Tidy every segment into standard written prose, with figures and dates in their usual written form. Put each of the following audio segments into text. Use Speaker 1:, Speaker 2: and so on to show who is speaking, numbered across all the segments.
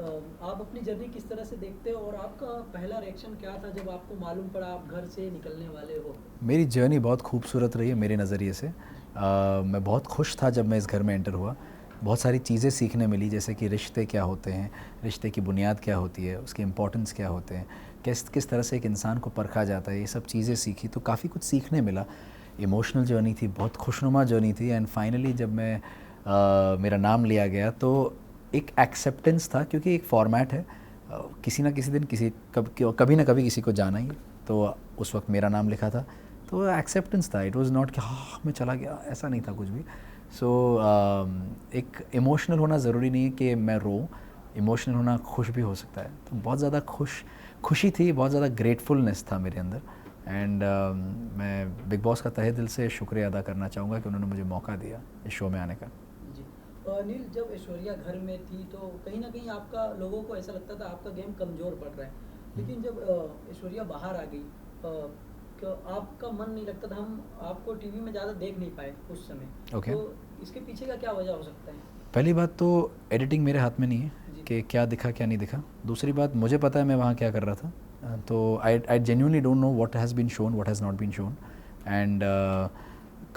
Speaker 1: आप अपनी जर्नी किस तरह से देखते हो और आपका पहला रिएक्शन क्या था जब आपको मालूम पड़ा आप घर से निकलने वाले हो?
Speaker 2: मेरी जर्नी बहुत खूबसूरत रही है मेरे नज़रिए से। मैं बहुत खुश था जब मैं इस घर में एंटर हुआ। बहुत सारी चीज़ें सीखने मिली, जैसे कि रिश्ते क्या होते हैं, रिश्ते की बुनियाद क्या होती है, उसके इम्पोर्टेंस क्या होते हैं, किस किस तरह से एक इंसान को परखा जाता है, ये सब चीज़ें सीखी तो काफ़ी कुछ सीखने मिला। इमोशनल जर्नी थी, बहुत खुशनुमा जर्नी थी। एंड फाइनली जब मैं मेरा नाम लिया गया तो एक एक्सेप्टेंस था, क्योंकि एक फॉर्मेट है, किसी ना किसी दिन कभी ना कभी किसी को जाना ही है। तो उस वक्त मेरा नाम लिखा था तो एक्सेप्टेंस था। इट वाज नॉट कि हाँ मैं चला गया, ऐसा नहीं था कुछ भी। सो एक इमोशनल होना ज़रूरी नहीं है कि मैं रो, इमोशनल होना खुश भी हो सकता है। तो बहुत ज़्यादा खुशी थी, बहुत ज़्यादा ग्रेटफुलनेस था मेरे अंदर। एंड मैं बिग बॉस का तहे दिल से शुक्रिया अदा करना चाहूँगा कि उन्होंने मुझे मौका दिया इस शो में आने का।
Speaker 1: जी। नील, जब ऐश्वर्या घर में थी तो कहीं ना कहीं आपका लोगों को ऐसा लगता था आपका गेम कमज़ोर पड़ रहा है, लेकिन जब ऐश्वर्या बाहर आ गई तो आपका मन नहीं लगता था, हम आपको टीवी में ज़्यादा देख नहीं पाए उस समय।
Speaker 2: ओके।
Speaker 1: तो इसके पीछे का क्या वजह हो सकता है?
Speaker 2: पहली बात तो एडिटिंग मेरे हाथ में नहीं है
Speaker 1: जी।
Speaker 2: कि क्या दिखा क्या नहीं दिखा। दूसरी बात, मुझे पता है मैं वहाँ क्या कर रहा था। तो I genuinely don't know what has been shown, what has not been shown. And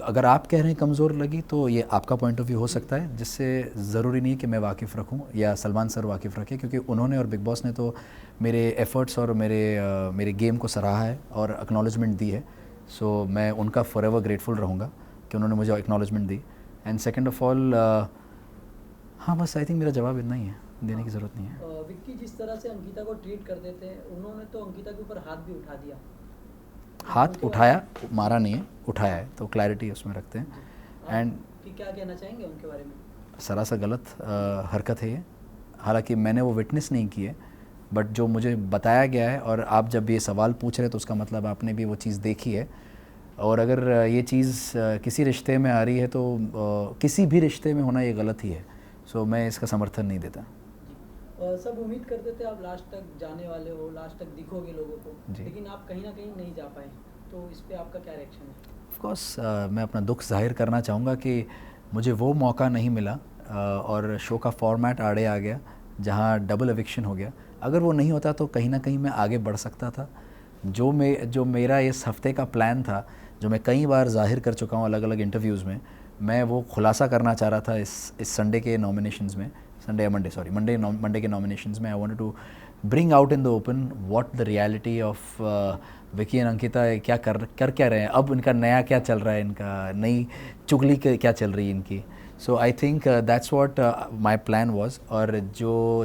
Speaker 2: अगर आप कह रहे हैं कमज़ोर लगी तो ये आपका पॉइंट ऑफ व्यू हो सकता है, जिससे ज़रूरी नहीं कि मैं वाकिफ़ रखूं या सलमान सर वाकिफ़ रखें, क्योंकि उन्होंने और बिग बॉस ने तो मेरे एफ़र्ट्स और मेरे गेम को सराहा है और एक्नॉलेजमेंट दी है। सो मैं उनका फॉरएवर ग्रेटफुल रहूँगा कि उन्होंने मुझे acknowledgement the. And second of all, हाँ बस आई थिंक मेरा जवाब इतना ही है, देने की ज़रूरत नहीं है।
Speaker 1: विक्की जिस तरह से अंकिता को ट्रीट करते थे, उन्होंने तो अंकिता के ऊपर हाथ भी उठा दिया।
Speaker 2: हाथ
Speaker 1: उनके
Speaker 2: उठाया,
Speaker 1: बारे
Speaker 2: मारा नहीं है, उठाया है, तो क्लैरिटी उसमें रखते
Speaker 1: जी।
Speaker 2: हैं। एंड
Speaker 1: आप क्या कहना चाहेंगे उनके बारे में?
Speaker 2: सरासर गलत हरकत है ये। हालांकि मैंने वो विटनेस नहीं की है, बट जो मुझे बताया गया है, और आप जब ये सवाल पूछ रहे हैं तो उसका मतलब आपने भी वो चीज़ देखी है। और अगर ये चीज़ किसी रिश्ते में आ रही है तो किसी भी रिश्ते में होना ये गलत ही है। सो मैं इसका समर्थन नहीं देता।
Speaker 1: जी। सब उम्मीद करते थे आप लास्ट तक जाने वाले हो, लास्ट तक दिखोगे लोगों को,
Speaker 2: जी।
Speaker 1: लेकिन आप कहीं ना कहीं नहीं जा पाए, तो इस पे आपका क्या रिएक्शन है?
Speaker 2: ऑफ कोर्स मैं अपना दुख जाहिर करना चाहूँगा कि मुझे वो मौका नहीं मिला, और शो का फॉर्मेट आड़े आ गया जहाँ डबल एविक्शन हो गया। अगर वो नहीं होता तो कहीं ना कहीं मैं आगे बढ़ सकता था। जो मेरा इस हफ्ते का प्लान था, जो मैं कई बार जाहिर कर चुका हूँ अलग अलग इंटरव्यूज़ में, मैं वो खुलासा करना चाह रहा था इस संडे के नॉमिनेशंस में, संडे या मंडे, सॉरी मंडे के नॉमिनेशंस में। I wanted to bring out in the open what the reality of Vicky and Ankita क्या कर क्या रहे हैं, अब इनका नया क्या चल रहा है, इनका नई चुगली क्या चल रही है इनकी। So I think that's what my plan was. और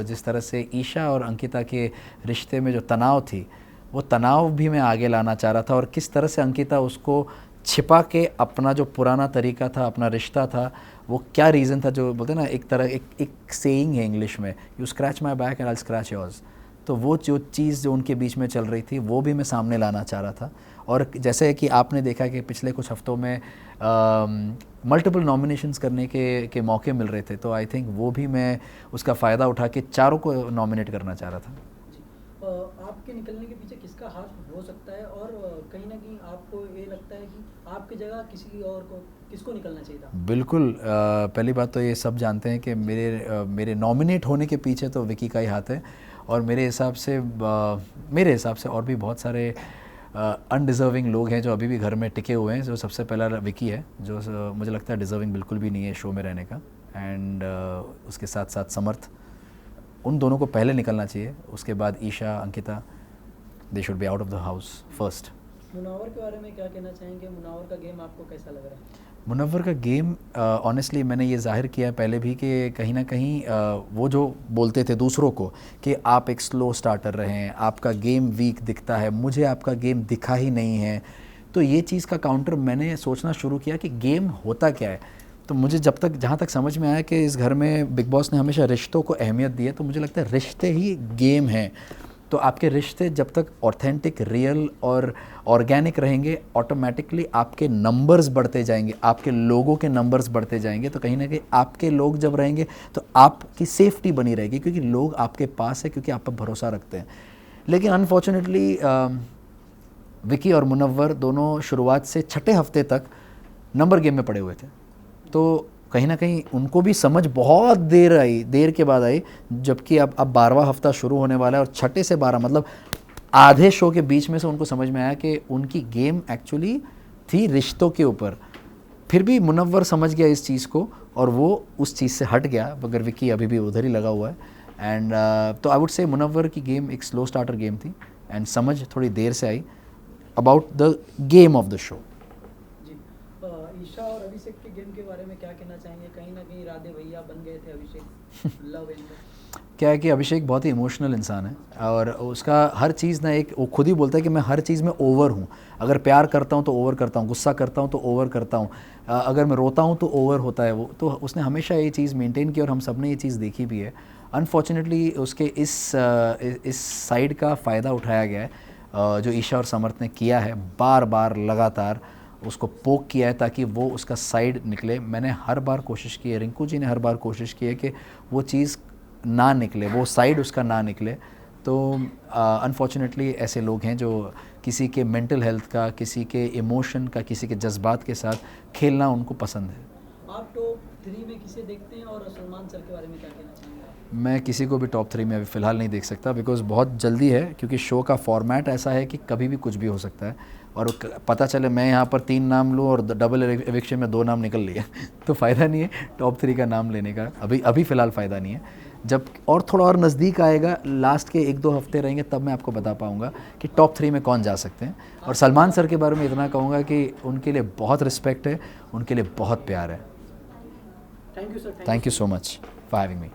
Speaker 2: जिस तरह से ईशा और अंकिता के रिश्ते में जो तनाव थी, वो तनाव भी मैं आगे लाना चाह रहा था, और किस तरह से अंकिता उसको छिपा के अपना जो पुराना तरीका था, अपना रिश्ता था, वो क्या रीज़न था, जो बोलते हैं ना, एक सेइंग है इंग्लिश में, you scratch my back and I scratch yours. तो वो जो चीज़ जो उनके बीच में चल रही थी वो भी मैं सामने लाना चाह रहा था। और जैसे कि आपने देखा कि पिछले कुछ हफ्तों में मल्टीपल नॉमिनेशंस करने के मौके मिल रहे थे, तो आई थिंक वो भी मैं उसका फ़ायदा उठा के चारों को नॉमिनेट करना चाह रहा था।
Speaker 1: जी। आपके निकलने के पीछे किसका हाथ हो सकता है, और कहीं ना कहीं आपको ये लगता है कि आपकी जगह किसी और को, किसको निकलना चाहिए था?
Speaker 2: बिल्कुल, पहली बात तो ये सब जानते हैं कि मेरे नॉमिनेट होने के पीछे तो विकी का ही हाथ है। और मेरे हिसाब से और भी बहुत सारे अनडिज़र्विंग लोग हैं जो अभी भी घर में टिके हुए हैं। जो सबसे पहला विकी है, जो मुझे लगता है डिज़र्विंग बिल्कुल भी नहीं है शो में रहने का। एंड उसके साथ साथ समर्थ, उन दोनों को पहले निकलना चाहिए। उसके बाद Isha, Ankita, they should be out of the house first.
Speaker 1: Munawar के बारे में क्या कहना चाहेंगे? मुनावर का गेम आपको कैसा लग रहा है?
Speaker 2: मुनव्वर का गेम, ऑनेस्टली मैंने ये जाहिर किया पहले भी कि कहीं ना कहीं वो जो बोलते थे दूसरों को कि आप एक स्लो स्टार्टर रहे हैं, आपका गेम वीक दिखता है, मुझे आपका गेम दिखा ही नहीं है। तो ये चीज़ का काउंटर मैंने सोचना शुरू किया कि गेम होता क्या है। तो मुझे जहाँ तक समझ में आया कि इस घर में बिग बॉस ने हमेशा रिश्तों को अहमियत दी है, तो मुझे लगता है रिश्ते ही गेम हैं। तो आपके रिश्ते जब तक ऑथेंटिक, रियल और ऑर्गेनिक रहेंगे, ऑटोमेटिकली आपके नंबर्स बढ़ते जाएंगे, आपके लोगों के नंबर्स बढ़ते जाएंगे। तो कहीं ना कहीं आपके लोग जब रहेंगे तो आपकी सेफ्टी बनी रहेगी, क्योंकि लोग आपके पास है, क्योंकि आप पर भरोसा रखते हैं। लेकिन अनफॉर्चुनेटली विकी और मुनव्वर दोनों शुरुआत से छठे हफ्ते तक नंबर गेम में पड़े हुए थे। तो कहीं ना कहीं उनको भी समझ बहुत देर के बाद आई, जबकि अब 12वां हफ्ता शुरू होने वाला है और छठे से 12 मतलब आधे शो के बीच में से उनको समझ में आया कि उनकी गेम एक्चुअली थी रिश्तों के ऊपर। फिर भी मुनव्वर समझ गया इस चीज़ को और वो उस चीज़ से हट गया, मगर विक्की अभी भी उधर ही लगा हुआ है। एंड तो आई वुड से मुनव्वर की गेम एक स्लो स्टार्टर गेम थी एंड समझ थोड़ी देर से आई about the game of the show.
Speaker 1: जी, ईशा और अभिषेक के गेम के बारे में क्या कहना चाहेंगे? कहीं ना कहीं राधे भैया बन गए थे अभिषेक लव एंड
Speaker 2: क्या है कि अभिषेक बहुत ही इमोशनल इंसान है और उसका हर चीज़ ना, एक वो खुद ही बोलता है कि मैं हर चीज़ में ओवर हूँ। अगर प्यार करता हूँ तो ओवर करता हूँ, गुस्सा करता हूँ तो ओवर करता हूँ, अगर मैं रोता हूँ तो ओवर होता है वो। तो उसने हमेशा ये चीज़ मेंटेन की और हम सब ने ये चीज़ देखी भी है। अनफॉर्चुनेटली उसके इस साइड का फ़ायदा उठाया गया है, जो ईशा और समर्थ ने किया है, बार बार लगातार उसको पोक किया है ताकि वो उसका साइड निकले। मैंने हर बार कोशिश की है, रिंकू जी ने हर बार कोशिश की है कि वो चीज़ ना निकले, वो साइड उसका ना निकले। तो अनफॉर्चुनेटली ऐसे लोग हैं जो किसी के मेंटल हेल्थ का, किसी के इमोशन का, किसी के जज्बात के साथ खेलना उनको पसंद है।
Speaker 1: आप टॉप 3 में किसे देखते हैं और सलमान सर के बारे में क्या कहना चाहेंगे आप?
Speaker 2: मैं किसी को भी टॉप 3 में अभी फ़िलहाल नहीं देख सकता, बिकॉज़ बहुत जल्दी है, क्योंकि शो का फॉर्मेट ऐसा है कि कभी भी कुछ भी हो सकता है। और पता चले मैं यहाँ पर 3 नाम लूँ और डबल एविक्शन में 2 नाम निकल लिए तो फ़ायदा नहीं है टॉप 3 का नाम लेने का, अभी फ़िलहाल फ़ायदा नहीं है। जब और थोड़ा और नज़दीक आएगा, लास्ट के 1-2 हफ्ते रहेंगे, तब मैं आपको बता पाऊँगा कि टॉप 3 में कौन जा सकते हैं। और सलमान सर के बारे में इतना कहूँगा कि उनके लिए बहुत रिस्पेक्ट है, उनके लिए बहुत प्यार है।
Speaker 1: Thank you sir.
Speaker 2: Thank you so much for having me.